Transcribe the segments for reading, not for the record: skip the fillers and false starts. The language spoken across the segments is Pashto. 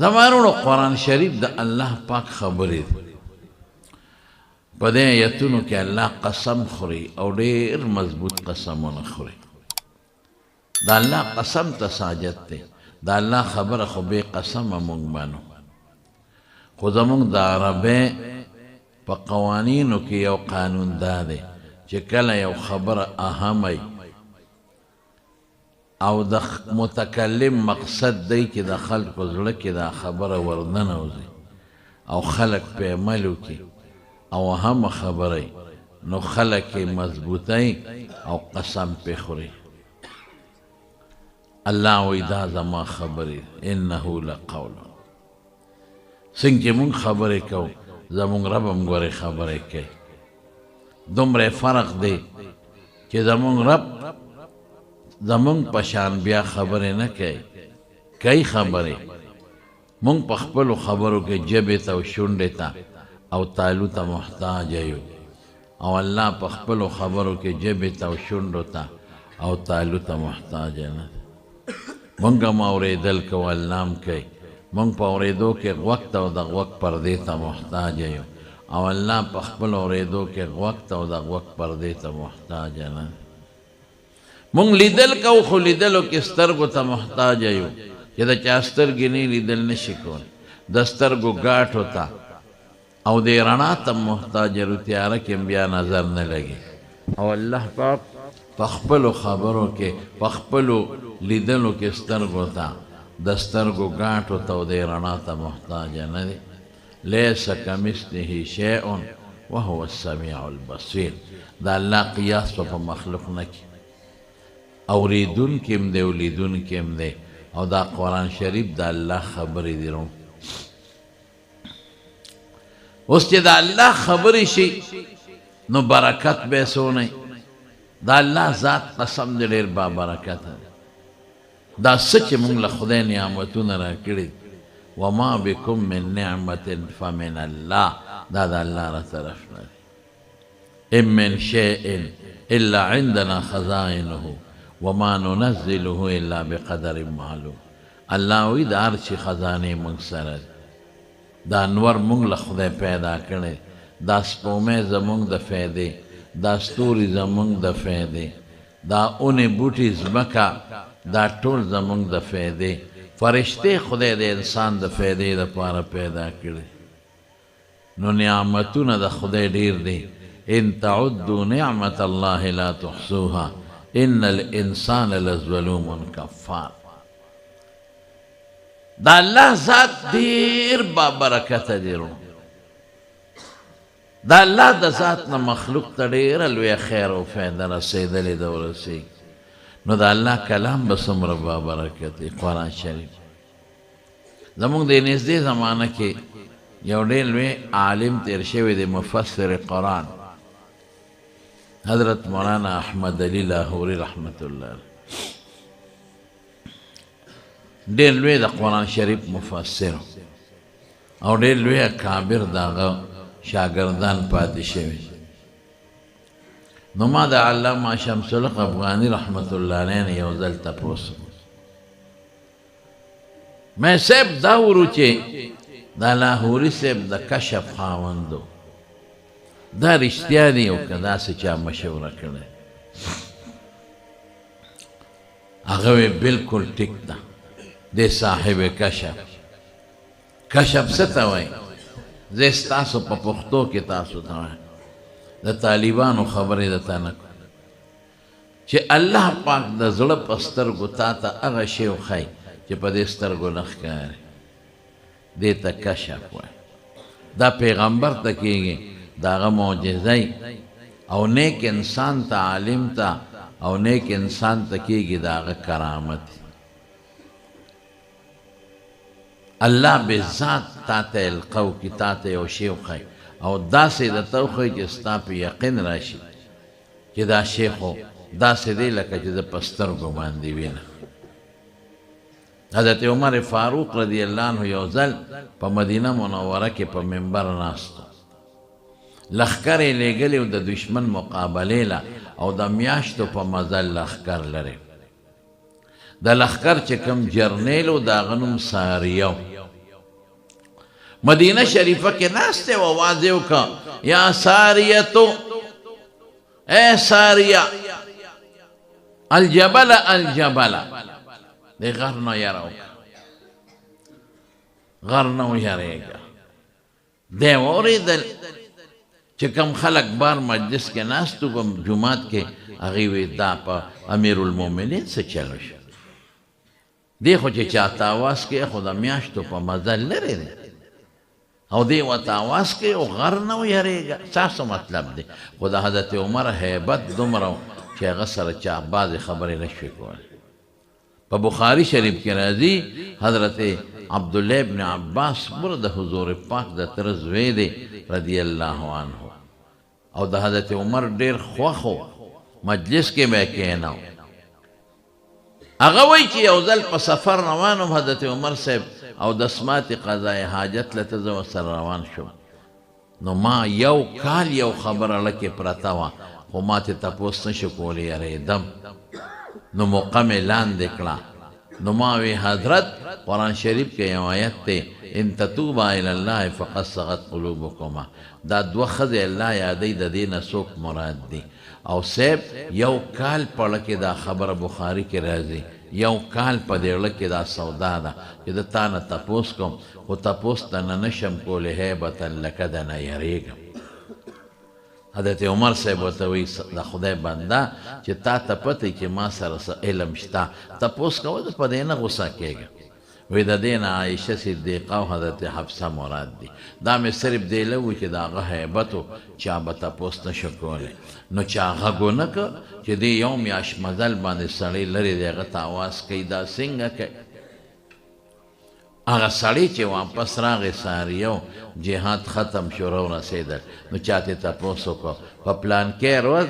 زمانونو قرآن شریف د الله پاک خبرې دي. په دې آیتونو کې الله قسم خوري او ډېر مضبوط قسمونه خوري. د الله قسم ته ساجت دی. د الله خبره خو بې قسمه موږ منو، خو زموږ د عربۍ په قوانینو کې یو قانون دا دی چې کله یو خبره اهمه او د متکلم مقصد دی چې د خلکو زړه کې دا خبره ورننوځي او خلک پې عمل وکړي او اهمه خبره نو خلک یې مضبوطی او قسم پې خوري. الله وایي دا زما خبرې انه لقول. څنګه چې مونږ خبرې کوو زمونږ رب هم ګورې خبرې کوي. دومره فرق دی چې زمونږ رب زمونږ په شان بیا خبرې نه کوي خبرې. مونږ په خپلو خبرو کې ژبې ته او شونډې ته او تالو ته محتاج یو، او الله په خپلو خبرو کې ژبې ته او شونډو ته او تالو ته محتاج نه. مونږ هم اورېدل کوو، الله هم کوي. مونږ په اورېدو کې غوږ ته او د غوږ پردې ته محتاج یو، او الله په خپل اورېدو کې غوږ ته او د غوږ پردې ته محتاج نه. مونږ لیدل کوو خو لیدلو کې سترګو ته محتاج یو چې د چا سترګې نه لیدل نشي کولی. د سترګو ګاټو ته او د رڼا ته محتاج یو، تیاره کې بیا نظر نه لګي. او الله پاک په خپلو خبرو کې په خپلو لیدلو کې سترګو ته د سترګو ګاټو ته او د رڼا ته محتاج نه دی. لیس کمثله شیء وهو السمیع البصیر. د الله قیاس په مخلوق نه کوي. اوریدونکی هم دی او لیدونکی هم دی، او دا قرآن شریف د الله خبرې دي. اوس چې د الله خبرې شي نو برکت به څونه. د الله ذات قسم دی ډېر بابرکته دی. دا څه چې موږ له خدای نعمتونه راکړي وما بکم من نعمت فمن الله، دا د الله را طرف نه دی. ان من شیء الا عندنا خزائنه وما ننزله الا بقدر معلوم. الله وی د هر شي خزانې موږ سره دي. دا انور موږ له خدای پیدا کړی، دا سپومې زموږ د فایدې، دا ستوري زموږ د فایدې، دا اونې بوټي ځمکه دا ټول زموږ د فایدې. فرشتې خدای د انسان د فایدې دپاره پیدا کړي. نو نعمتونه د خدای ډېر دي. ان تعدوا نعمت الله لا تحصوها ان الانسان لظلوم کفار. دا الله ذات ډېر بابرکته دی. دا الله د ذات نه مخلوق ته ډېره لویه خیر او فایده رسېدلې ده ورسېږي. نو د الله کلام به څومره بابرکت دی. قرآن شریف زموږ د نږدې زمانه کې یو ډېر لوی عالم تېر شوی دی، مفسر قرآن، حضرت مولانا احمد علي لاهوري رحمت الله علیه. ډېر لوی د قرآن شریف مفسر او ډېر لوی کابر د هغه شاګردان پاتې شوي. نو ما د علامه شمس الحق افغاني رحمت الله علیه نه یو ځل تپوس مې صاحب دا ورو چې دا لاهوري صاحب د کشف خاوندو دا رښتیا دی او که داسې چا مشوره کړې؟ هغه وی بلکل ټیک ده. دی صاحب کشف څه ته وایي؟ زه ستاسو په پښتو کې تاسو ته وایم، د طالبانو خبرې درته نه کوم چې الله پاک د زړه په سترګو تا ته هغه شی وښایي چې په دې سترګو نه ښکاري. دې ته کشف وایي. دا پیغمبر ته کېږي، د هغه معجزه او نیک انسان ته، عالم ته او نیک انسان ته کېږي د هغه کرامت. الله بذات تا ته القو کی تا ته یو شی وښایي او داسې درته وښایي چې ستا په یقین راشي چې دا شی خو داسې دی لکه چې زه په سترګو باندې وینم. حضرت عمر فاروق رضی الله عنه یو ځل په مدینه منوره کې په منبر ناستو، لښکر یې لېږلی و د دشمن مقابلې له، او د میاشتو په مزل لښکر لري. د لښکر چې کوم جرنیل و د هغه نوم ساریه و، مدینہ شریفہ کے ناستے و واضح کا یا ساریتو اے ساریہ الجبل الجبل دے غرنو یراو غرنو یریگا دے ووری دل چکم خلق بار مجلس کے ناستو بم جماعت کے اغیوی دا پا امیر المومنین سے چلوش دیکھو چی چاہتا آواز کے خدا میاشتو پا مزل لرے دے او دی وتا آواز کے او غرنو یریگا ساسو مطلب دے خدا حضرت عمر حیبت دمرو چی غصر چاہ بعض خبری نشوی کول پا بخاری شریف کی رازی حضرت عبداللہ ابن عباس برد حضور پاک دا ترزوی دے رضی اللہ عنہ او دا حضرت عمر دیر خواخو مجلس کے بے کہناو اغوی چی اوزل پا سفر روانو حضرت عمر صاحب او دسمات قضاء حاجت لتزو سر روان شو نو ما یو کال یو خبر لکی پرتاوا خو ما تی تپوس نشو کولی اری دم نو مقام اعلان دکلا نو ماوی حضرت قرآن شریف کے آیت تے ان تتوبا الاللہ فقد صغت قلوبکما دا دو خز اللہ یادی دا دین سوک مراد دی او سیب یو کال پڑھکی دا خبر بخاری کے رازی یو کال پا دیرلکی دا سودا دا کہ دا تانا تپوس کم و تپوس تا ننشم کولی حیبتا لکدن یریگم حضرت عمر صاحب وتوی دا خدای بندا چې تا ته پته چې ما سره علم شتا تپوس کوه په دې نه غوسه کېږه وی د دې نه عایشه صدیقه او حضرت حفصه مراد دي دا مې صرف دی له و چې د هغه هیبتو چا به تپوس نشو کولی نو چې هغه ګونه که چې دې یو میاشت مزل باندې سړی لرې دی هغه ته اواز کوي دا څنګه کوي آغا سڑی چی واپس راغی ساریو جہاد ختم شروع رسیدل نو چاہتے تا پوسو کو پا پلان کے روز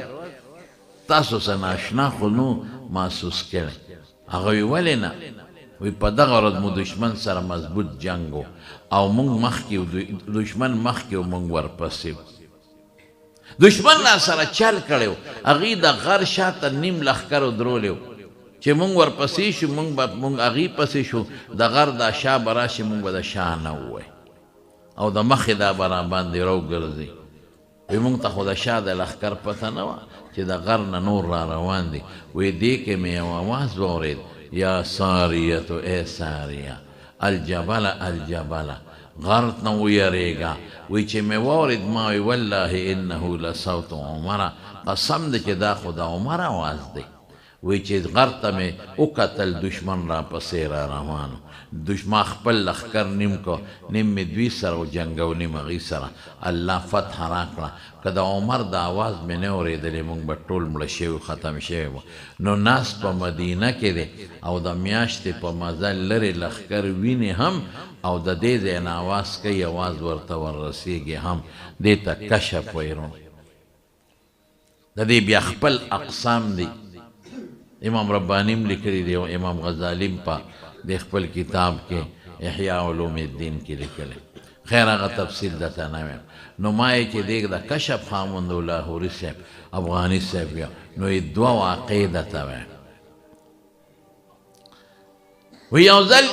تاسو سناشنا خونو محسوس کرے آغاوی ولی نا وی پا دغرد مو دشمن سر مضبوط جنگو او مونگ مخکیو دشمن مخکیو مونگ ورپسیو دشمن نا سر چل کریو اغی دا غر شاعتا نیم لخکرو درولیو چه مونگ ورپسی شو مونگ اغی پسی شو دا غر دا شا براشی مونگ با دا شا نووی او دا مخی دا برا باندی رو گرزی وی مونگ تا خود شا دا لخکر پتا نوا چه دا غر نور را روان دی وی دیکے میں آواز بورید یا ساریتو اے ساریا الجبل الجبل غرت نو یریگا وی چه میں وورید ماوی واللہ انہو لصوت عمر قسم دی چه دا خدا عمر آواز دی وی چیز غرطه میں اکتل دشمن را پسی را روانو دشمن خپل لخکر نیم کو نیم میں دوی سر و جنگو نیم اغی سر اللہ فتح راکلا کدا عمر دا آواز میں نیوری دلی مونگ با طول ملشیو ختم شیو نو ناس پا مدینہ کے دے او دا میاشت پا مزل لری لخکر وینی ہم او دا دے دین آواز کئی آواز ورطا ورسیگی ہم دیتا کشف ویرون دا دی بیا خپل اقسام دی امام ربانیم لکلی دی امام غزالیم پا دیکھ پل کتاب کے احیاء علوم الدین کی لکلے خیر آغا تفصیل دتا نویم نو مائے چی دیکھ دا کشف خامندو لاہوری صاحب افغانی صاحب یا نو ای دو واقعی دتا ویم وی یوزل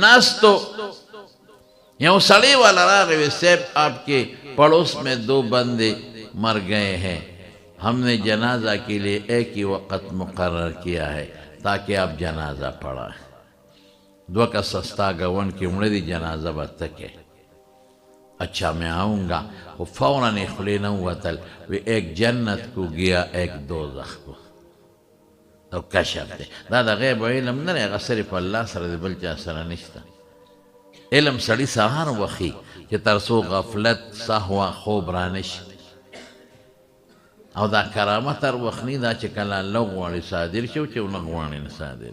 ناس تو یو سڑی والا راغوی صاحب آپ کے پڑوس میں دو بندے مر گئے ہیں ہم نے جنازہ کے لیے ایک ہی وقت مقرر کیا ہے تاکہ آپ جنازہ پڑھا دو کا سستا گون کی مردی جنازہ بتکے اچھا میں آؤں گا وہ فوراً اخلی نہ ہوا تل وہ ایک جنت کو گیا ایک دوزخ کو تو کشف دے دادا غیب و علم نہ رہے گا صرف اللہ سر دے بلچہ سر نشتا علم سڑی سہار وخی کہ ترسو غفلت سہوا خوب رانش او دا کرامت ار وخنی دا چه کلان لو غوانی صادر شو چه اونا غوانی نصادر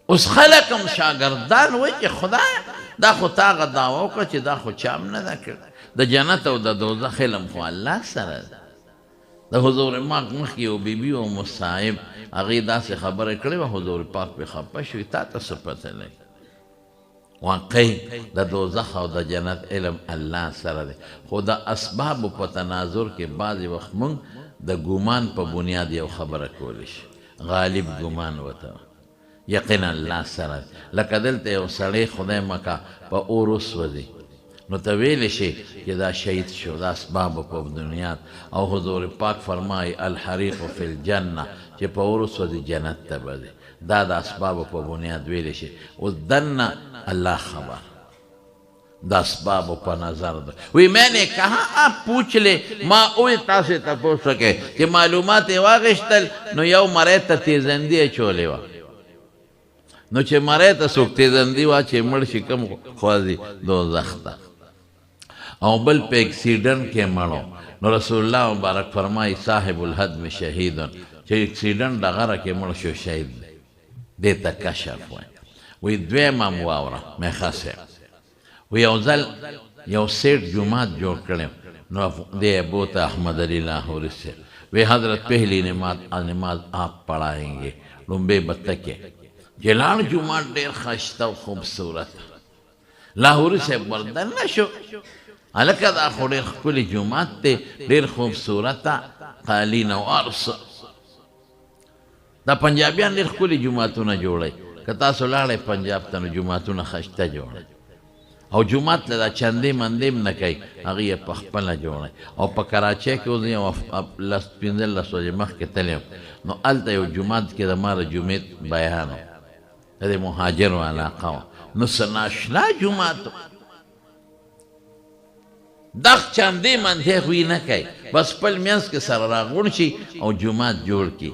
اس خلقم شاگردان وی چه خدا دا خو تاغ دعوو که چه دا خو چام ندا کرد دا جنت و دا دوزخ علم خو اللہ سر دا حضور ماک مخی و بی بی و مصائب اغی دا سے خبر کرے و حضور پاک پی خپشوی تا تا سپت لگی واقعی دا دوزخ و دا جنت علم اللہ سر دے خدا اسباب پا تناظر کے بعض وقت منگ دا گمان پا بنیاد یو خبر کولش غالب گمان وطا یقینا الله سره لکه دلته یو سړی خدای مکه په اور وسوځي نو ته ویلی شي چې دا شهید شو دا اسباب په دنیا او حضور پاک فرمایي الحریق فی الجنه چې په اور وسوځي جنت ته به ځي دا د اسباب په بنیاد ویلی شي اوس دنه الله خبر دا اسباب په نظر ده وی میں نے کہا آپ پوچھ لے ما اوی تاسې تپوس وکړئ چې معلومات یې واخیستل نو یو مری ته تیزندي اچولې وه نو چې مری ته څوک تیزندي وه چې مړ شي کوم خوځي دوزخ ته او بل په اکسیډنټ کې مړو نو رسول الله مبارک فرمایي صاحب الحدم شهیدن چې اکسیډنټ ډغره کې مړ شو شهید دی دې ته کشف وایي وی دویم هم واوره میخه صاحب و یو ځل یو سیټ جماعت جوړ کړی نو دی ابو ته احمد علی لاہوری سے وی حضرت پہلی نماز آپ پڑھائیں گے لمبے بتکے جلال جماعت ډیر خشته او خوبصورت لاہوری سے بردن نشو هلکه دا خو ډیر ښکلې جماعت دی ډیر خوبصورته قالین او ارس دا پنجابیان ډیر ښکلي جماعتونه جوړوي که تاسو لاړئ پنجاب ته نو جماعتونه ښایسته جوړوي او جماعت له دا چندې مندې هم نه کوي هغه یې په خپله جوړوي او په کراچۍ کې اوس یو 15 ورځې مخکې تللی نو هلته یو جومات کې د ما د جمعې بیان و د مهاجرو علاقه وه نو څه ناشنا جومات دغ چندې مندې خو یې نه کوي بس خپل منځ کې سره راغونډ شي او جومات جوړ کړي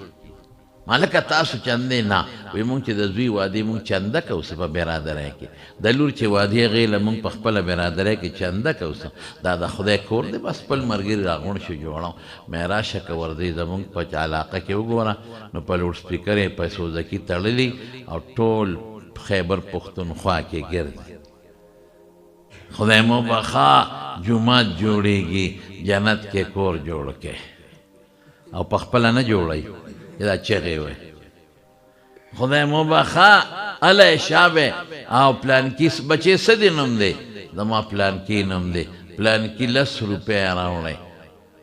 مالکه تاسو چندې نه وایي مونږ چې د زوی واده مونږ چنده کوو څه په برادرۍ کې د لور چې واده هغې له مونږ په خپله برادرۍ کې چنده کوو څه دا د خدای کور دی بس خپل ملګري راغونډ شو جوړو مې راشه که ورځئ زمونږ په علاقه کې وګوره نو په لوډ سپیکر یې په سوزکي تړلي او ټول خیبر پښتونخوا کې ګرځي خدای مو بخا جومات جوړیږي جنت کې کور جوړ کې او په خپله نه جوړوي دا چغې وی خدای مو بخا علی شابه او پلانکی بچې څه دی نوم دی زما پلانکی نوم دی پلانکی 10 روپۍ راوړی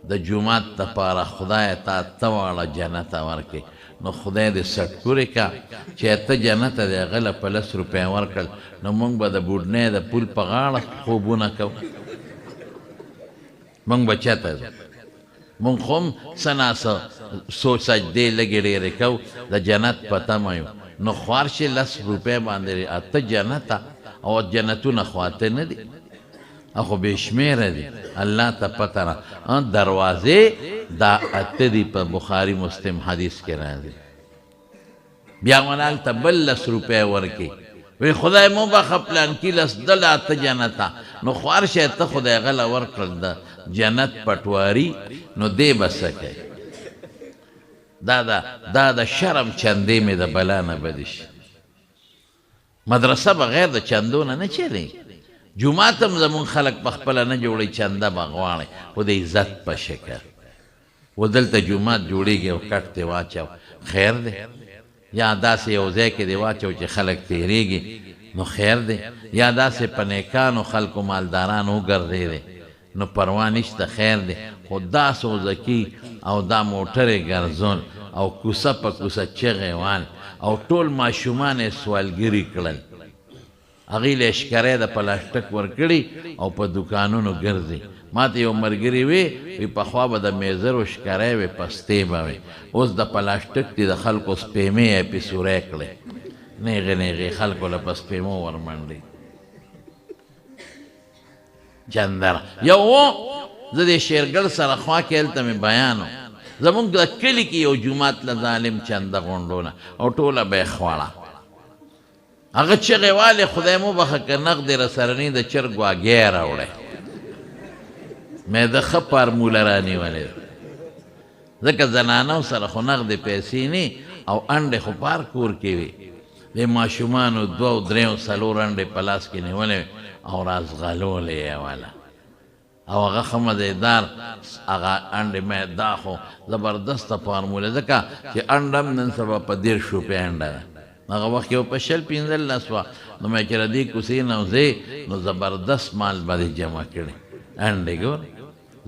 د جومات دپاره خدای تا ته واړه جنت ورکړي نو خدای دې سټکورې کا چې ته جنت دی هغه له په 10 روپۍ ورکړل نو موږ به د بوډنۍ د پول په غاړه خوبونه کوو موږ به چاته ځو مونږ خو هم څه ناڅه سوچ سجدې لږې ډېرې کوو د جنت په تمه یو نو خوار شي 10 روپۍ باندې اته جنته او جنتونه خو اته نه دي خو بې شمېره دي الله ته پته نه دروازې دا اته دي په بخاري مسلم حدیث کې راځي بیا ونال ته بل 10 روپۍ ورکړي وی خدای مو بخه پلانکي دل اته جنته نو خوار شي ته خدای غله ورکړل د جنت پټواري نو دی به څه کوي دا د شرم چندې مې د بلا نه بدې شي مدرسه بغیر د چندو نه چلی جومات هم زمونږ خلک په خپله نه جوړوي چنده به غواړي خو د عزت په شکل و دلته جومات جوړېږي او کټ دې واچو خیر دی یا داسې یو ځای کې دې واچو چې خلک تېرېږي نو خیر دی یا داسې په نیکانو خلکو مالداران وګرځېدی نو پروا نشته خیر دی خو دا سوزکي او دا موټرې ګرځول او کوڅه په کوڅه چغې وال او ټول ماشومان یې سوالګري کړل هغې له اشکرۍ د پلاسټک ورکړي او په دوکانونو ګرځي ما ته یو ملګري وی پخوا به د میزرو اشکرۍ وې پستې به وې اوس د پلاسټک دي د خلکو سپېمې یې پې سوری کړې نیغې نیغې خلکو له په سپېمو ورمنډي چندر یو زه د شیرګل سره خوا کې هلته مې بیان و زمونږ د کلي کې یو جومات له ظالم چنده غونډونه او ټوله به یې خوړه هغه چغې والې خدای مو بخه که نغدې رسرني د چرګ واګی راوړی مې د ښه فارموله رانیولې ځکه زنانو سره خو نغدې پیسې نه او انډې خو پار کور کې وي د ماشومانو 2 3 4 انډې په لاس کې نیولې او رازغلولې یې واله او هغه ښه مزېدار هغه انډې مې دا خو زبردسته فارموله ځکه چې انډه هم نن سبا په 10 روپۍ انډه ده هغه وخت یو په 15 وه نو مې چې د دې کوڅې نه وځې نو زبردست مال به دې جمع کړي انډې ګور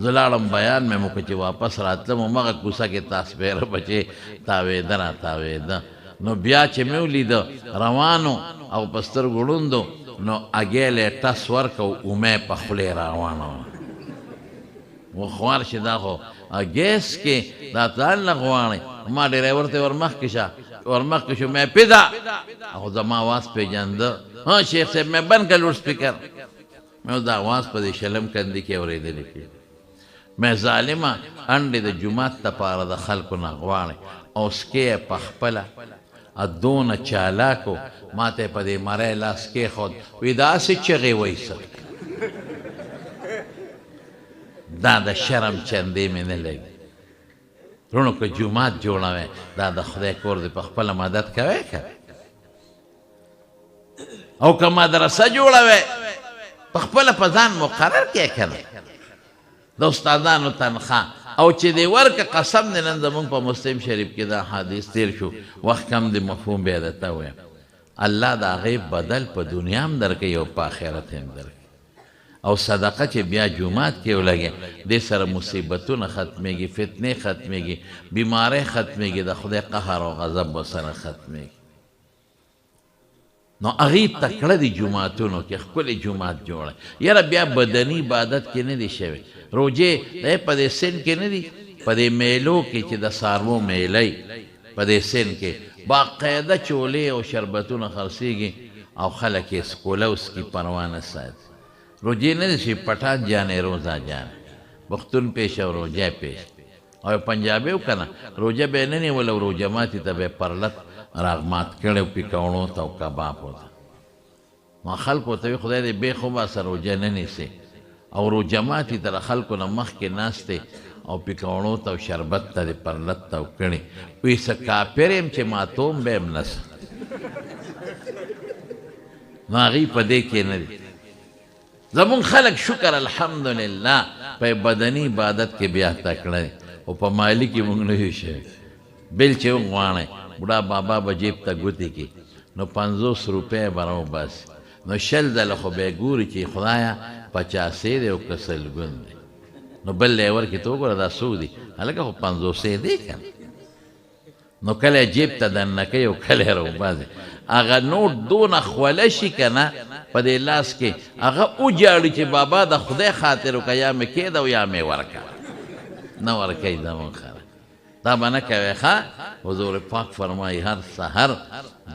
زه لاړم بیان مې وکړه چې واپس راتلم همغه کوڅه کې تاسبیره بچې تاوېده را تاوېده نو بیا چې مې ولیده روانو او په سترګو ړوندو نو اګیل یې ټس ورکو اومه په خولې روانه وه وخوار چې دا خو ګیس کې دا ځان نه غواړي ما ډریور ته ورمخکې شه ورمخکې شو مې پیدا او زما آواز پېژانده ها شیخ صاحب مې بند کړ لوډ سپیکر مې دا آواز په دې شلم کندې کې اورېدلی کې مې ظالمه انډې د جومات دپاره د خلکو نه غواړي او سکې یې په خپله دونه چالاکو ما ته یې په دې مری لاس کېښود وی داسې چغې ویسه دا د شرم چندې مې نه لګي رونو که جومات جوړوی دا د خدای کور دی په خپله مدد کوی که او که مدرسه جوړوی په خپله په ځان مقرر کې که نه د استادانو تنخواه او چې دی ورکه قسم دی نن زمونږ په مسلم شریف کې دا حدیث تیر شو وخت کم دی مفهوم بیا درته ویم الله د هغې بدل په دنیا هم درکوي او په آخرت هم درکوي او صدقه چې بیا جومات کې ولګي دې سره مصیبتونه ختمېږي فتنې ختمېږي بیمارۍ ختمېږي د خدای قهر او غضب ورسره ختمېږي نو هغې تکړه دي جوماتونو کې ښکلې جومات جوړه یاره بیا بدني عبادت کې نه دي شوی روجې دی په دې سن کې نه دي په دې میلو کې چې د څاروو میلۍ په دې سن کې باقاعده چولې او شربتونه خرڅېږي او خلک یې سکوله وسکي پروا نه ساتي روجې نه دي چې پټان جانې روزه جان پښتون پیش او روجه پیش او پنجابي و که نه روجه به یې نه نیول او روجه ماتي ته به یې پرلت راغمات کړی و پیکوڼو ته او کبابو ته ما خلکو ته وی خدای دې بې خو باسه روجه نه نیسې او روجه ماتي ته د خلکو نه مخکې ناستې او پیکوڼو ته او شربت ته دې پرلت ته و کړي وی څه کافر یم چې ماتوم به یم نسه نو هغوی په دې کې نه دي زمون خلق شکر الحمدلله په بدني عبادت کې بیا تکړه دي او په مالی کې مونږ نه یو شوی بل چې وغواړئ بوډا بابا به جیب ته ګوتې کړي نو 50 روپۍ به راوباسي نو 100 ځله خو به یې ګوري چې خدایه 50 دی او که سلګون دی نو بل یې ورکړي ته وګوره دا څو دي هلکه خو 50 دی که نو کله یې جیب ته دننه کوي او کله یې راوباسي هغه نوټ دونه خوله شي که نه په دې لاس کې هغه وجاړي چې بابا د خدای خاطر وکړه یا مې کېده او یا مې ورکړه نه ورکوي زمونږ خلک دا به نه کوې ښه حضور پاک فرمایي هر سحر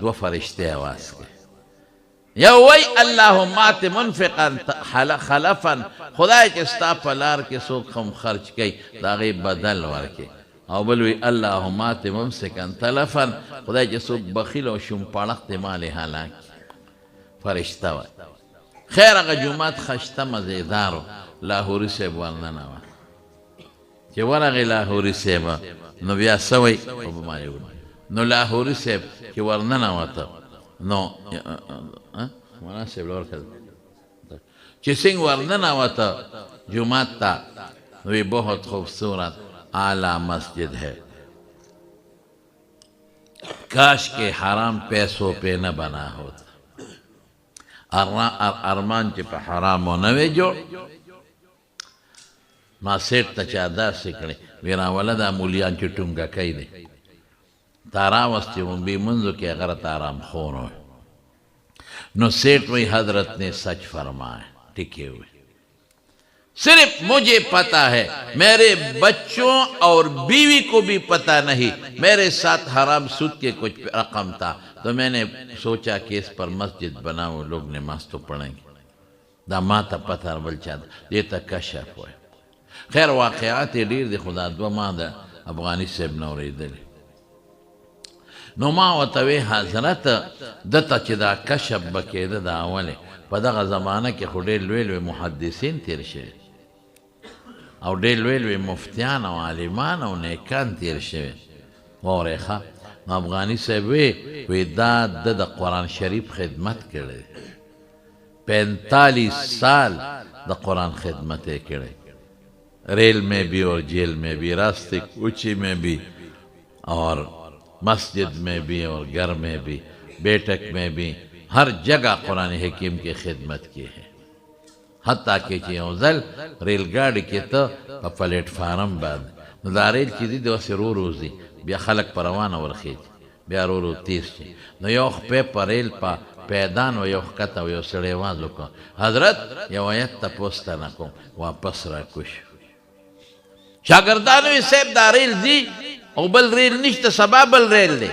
2 فرشتې اواز کوي یو وی اللهم آت منفقا خلفا خدای چې ستا په لار کې څوک هم خرچ کوي د هغې بدل ورکړي او بل وی اللهم آت ممسکا تلفا خدای چې څوک بخیل او شومپړق د مال هلاک فرشته وه خیر هغه جومات خشته مزیدار و لاهوري صاحب ورننه وه چې ورغې لاهوري صاحب نو بیا څه وی نو لاهوري صاحب چې ورننوته نو مولانا صاحب له ورکړه چې څنګه ورننوته جومات ته نو وی بہت خوبصورت اعلیٰ مسجد ہے کاش کے حرام پیسوں پہ نہ بنا ہوتا ارمان چې په حرامو نه وی جوړ ما سیټ ته چا داسې کړی وی راوله دا مولیان چې ټونګکی دی تا راوستی مونبی منځو کې هغه راته آرام خور وی نو سیٹ وی حضرت نے سچ فرمایا ٹکے ہوئے صرف مجھے پتا ہے میرے بچوں اور بیوی کو بھی پتا نہیں میرے ساتھ حرام سود کے کچھ رقم تھا تو میں نے سوچا کہ اس پر مسجد بناؤ لوگ نماز تو پڑھیں گے دا ما تا پتا بل چا یہ تا کشف ہوئے خیر واقعات ډیر دی خدا دو ما دا افغانی صاحب نوری دلی نو ما وتوی حضرت دتا چې دا کشف بکیده دا اوله په دغه زمانه کې خو ډېر لوی لوی محدثین تیر شوي او ډېر لوی لوی مفتیان او عالمان او نیکان تیر شوي واورئ ښه نو افغاني صاحب وی دا د قرآن شریف خدمت کړی 45 سال د قرآن خدمت یې کړی ریل میں بھی اور جیل میں بھی راستے کوچی میں بھی اور مسجد میں بھی اور گھر میں بھی بیٹک میں بھی ہر جگہ قرآن حکیم کی خدمت کی ہے حتیٰ کہ چیزل ریل گاڑی کی تو پلیٹ فارم بعد دا ریل چیزی دو سے رو روزی بیا خلق پروانه ورخیج بیا ورو تیز شي نو یو خپې په ریل په پیدان و یو ښکته و یو سړی آواز وکړ حضرت یو آیت تپوس ته نه کوم واپس را کوش شاګردانو یې صاحب دا ریل ځي او بل ریل نشته سبا بل ریل دی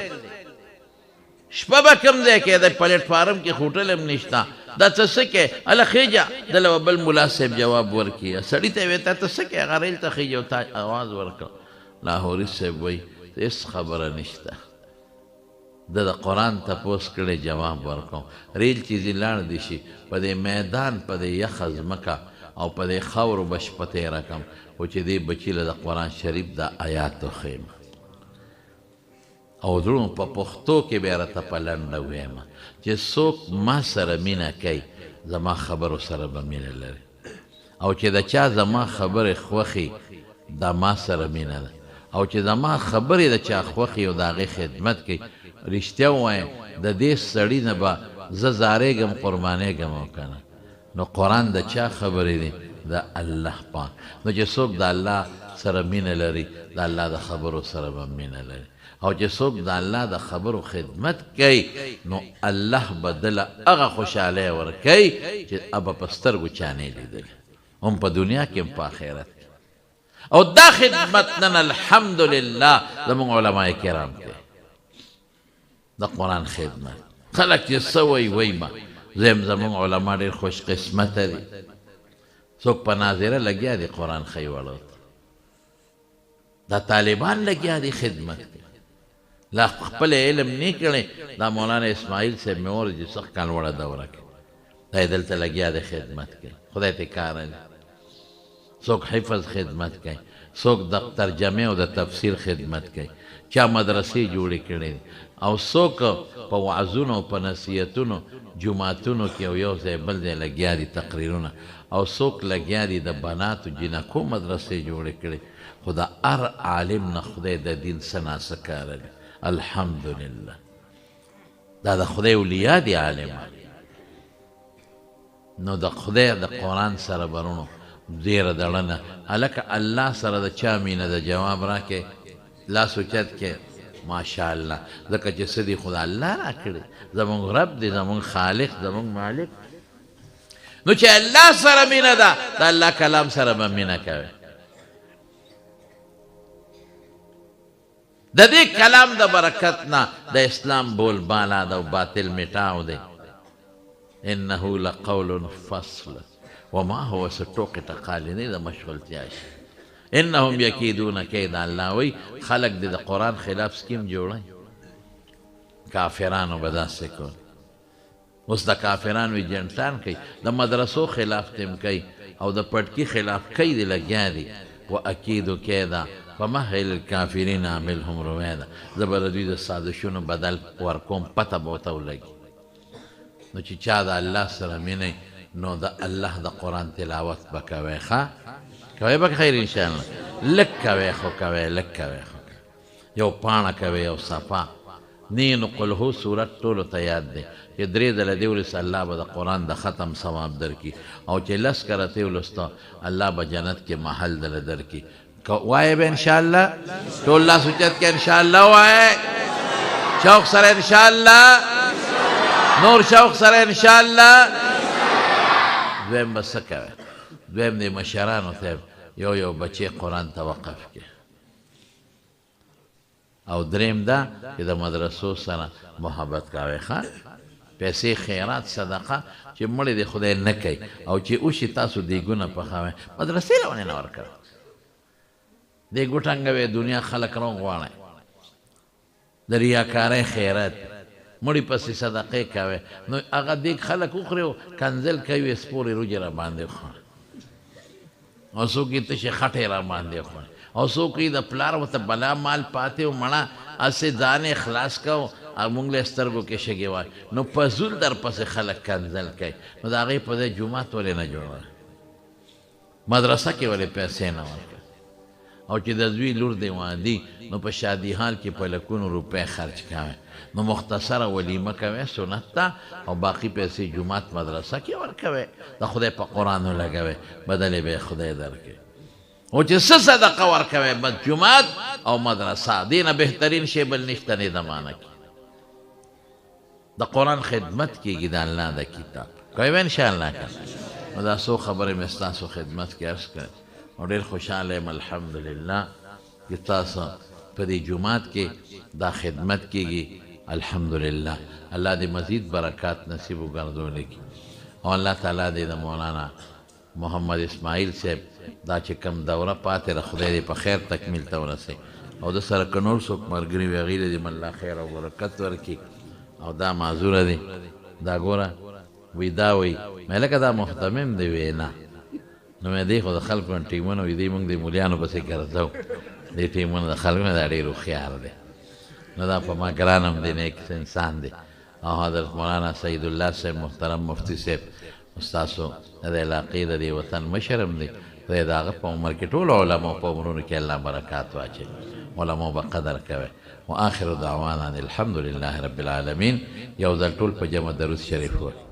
شپه به کوم ځای کې د پلیټفارم کې هوټل هم نشته دا څه څه کې هله خېجه دله به بل ملا صاحب جواب ورکړي سړي ته یې ویې ته څه کې هغه ریل ته خېجه او تا اواز ورکړه لاهوري صاحب وایي هېڅ خبره نشته د قرآن تپوس کړی جواب ورکوم ریل چې ځي لاړ دي شي په دې میدان په دې یخه ځمکه او په دې خاورو به شپه تېره کړم خو چې دې بچي له د قرآن شریف د آیاتو ښیم او زړونو په پښتو کې بیا راته په لنډه ویم چې څوک ما سره مینه کوي زما خبرو سره به مینه لري او چې د چا زما خبرې خوښي دا ما سره مینه ده او چې زما خبرې د چا خوښي او د هغې خدمت کوي رښتیا ووایم د دې سړي نه به زه زارېږم قربانېږم او که نه نو قرآن د چا خبرې دي د الله پاک نو چې څوک د الله سره مینه لري د الله د خبرو سره به مینه لري او چې څوک د الله د خبرو خدمت کوي نو الله به دله هغه خوشحالۍ ورکوي چې ابه په سترګو چا نه لیدلي هم په دنیا کې هم په آخرت کې او دا خدمت نن الحمدلله زموږ علما کرام کوي د قرآن خدمت خلک چې څه وایي وایي ما زم زموږ علما ډېر خوش قسمته دي څوک په ناظره لګیا دي قرآن ښیي وړو دا طالبان لګیا دي خدمت کوي لا خپل علم نه کړي دا مولانا اسماعیل صاحب مې اور چې سخت کال وړه دوره کې دا دلته لګیا دی خدمت کوي خدای ته کار دی څوک حفظ خدمت کوي څوک د ترجمه او د تفسیر خدمت کوي چا مدرسې جوړې کړي او څوک په وعظونو او په نصیحتونو جماعتونو کې او یو ځای بل ځای لګیا دي تقریرونه او څوک لګیا دي د بناتو جنکو مدرسې جوړې کړي خو د هر عالم نه خدای د دین څه ناسه کاره دی الحمدلله دا د خدای اولیا دي عالمان نو د خدای د قرآن سره برونو زیره دړنه هلکه الله سره د چا مینه د جواب راکې لاس اوچت کې ماشاءالله ځکه چې څه دي خو د الله راکړي زمونږ رب دی زمونږ خالق زمونږ مالک نو چې الله سره مینه ده د الله کلام سره به مینه کوي د دې کلام د برکت نه د اسلام بول بالا ده او باطل مټاو دی انه لقول فصل وما هو ستوقې ټقالې نه د مشغلتیا شي انهم یکیدون کید الله وی خلق د قرآن خلاف سکیم جوړی کافرانو به داسې کول اوس د کافرانو ایجنټان کوي د مدرسو خلاف تم کوي او د پټکي خلاف کوي د لګیا دي و اکیدو کیدا فمهل الکافرین عملهم رویدا زه به د دوی د سازشونو بدل ورکوم پته به ورته ولګي نو چې چا د الله سره مینه نو د الله د قرآن تلاوت به کوئ ښه کوئ به خیر انشاءالله لږ کوئ خو کوئ لږ کوئ خو یو پاڼه کوئ یو صفحه نی نو قل هو صورت ټولو ته یاد دی چې درې ځله دې ولسه الله به د قرآن د ختم ثواب درکړي او چې لس کرته ولسته الله به جنت کې محل دله درکړي وایې به انشاءالله ټول لاس اوچت کې انشاءالله وایې شوق سره انشاءالله نور شوق سره انشاءالله دویم به څه کوئ دویم د مشرانو ته یو یو بچی قرآن ته وقف کې او دریم دا چې د مدرسو سره محبت کوئ ښه پیسې خیرات صدقه چې مړی د خدای نه کوي او چې اوشي تاسو دیګونه پخوئ مدرسې له ونې نه ورکوئ دیګ وټنګوئ دنیا خلک راوغواړئ د ریاکارۍ خیرات مړی پسې صدقې کوئ نو هغه دیګ خلک وخوري او کنځل کوي سپورې روجې را باندې خوري او څوک یې تشې خټې را باندې خوري او څوک یې د پلار ورته بلا مال پاتې و مړه هسې ځان یې خلاص کو او موږ له سترګو کې شګې وایي نو په زول در پسې خلک کنځل کوي نو د هغې په ځای جومات ولې نه جوړوي مدرسه کې ولې پیسې نه ورکوي او چې د زوی لور دی وادي نو په شادي حال کې په لکونو روپۍ خرچ کوي نو مختصره ولیمه کوي سنت ته او باقي پیسې جومات مدرسه کې ورکوي د خدای په قرآن ولګوي بدلې به یې خدای درکوي او چې څه صدقه ورکوي بس جومات او مدرسه دې نه بهترین شی بل نشته نه زمانه کې د قرآن خدمت کېږي د الله د کتاب کوي به انشاءالله که نو دا څو خبرې مې ستاسو خدمت کې عرض کړې او ډېر خوشحاله یم الحمدلله چې تاسو په دې جومات کې دا خدمت کېږي الحمدلله الله دې مزید برکات نصیب وګرځولی کړي او الله تعالی دې د مولانا محمد اسماعیل صاحب دا چې کم دوره پاتې ده خدای دې په خیر تکمیل ته ورسوي او د سره که نور څوک ملګري وي هغوی له دې الله خیر او برکت ورکړي او دا معذوره دی دا ګوره وی دا وی مې لکه دا محتمم دی وینا نو مې دی خو د خلکو ټیمونه وي دی موږ د مولیانو پسې ګرځو دې ټیمونه د خلکو نه دا ډېر هوښیار دی نو دا په ما ګران هم دی نیک انسان دی او حضرت مولانا سید الله صاحب محترم مفتی صاحب ستاسو د دې علاقې د دې وطن مشر هم دی خدای د هغه په عمر کې ټولو علماو په عمرونو کې الله برکات واچوي علماو به قدر کوي واخر دعوانا الحمد لله رب العالمین یو ځل ټول په جمع درود شریف وایي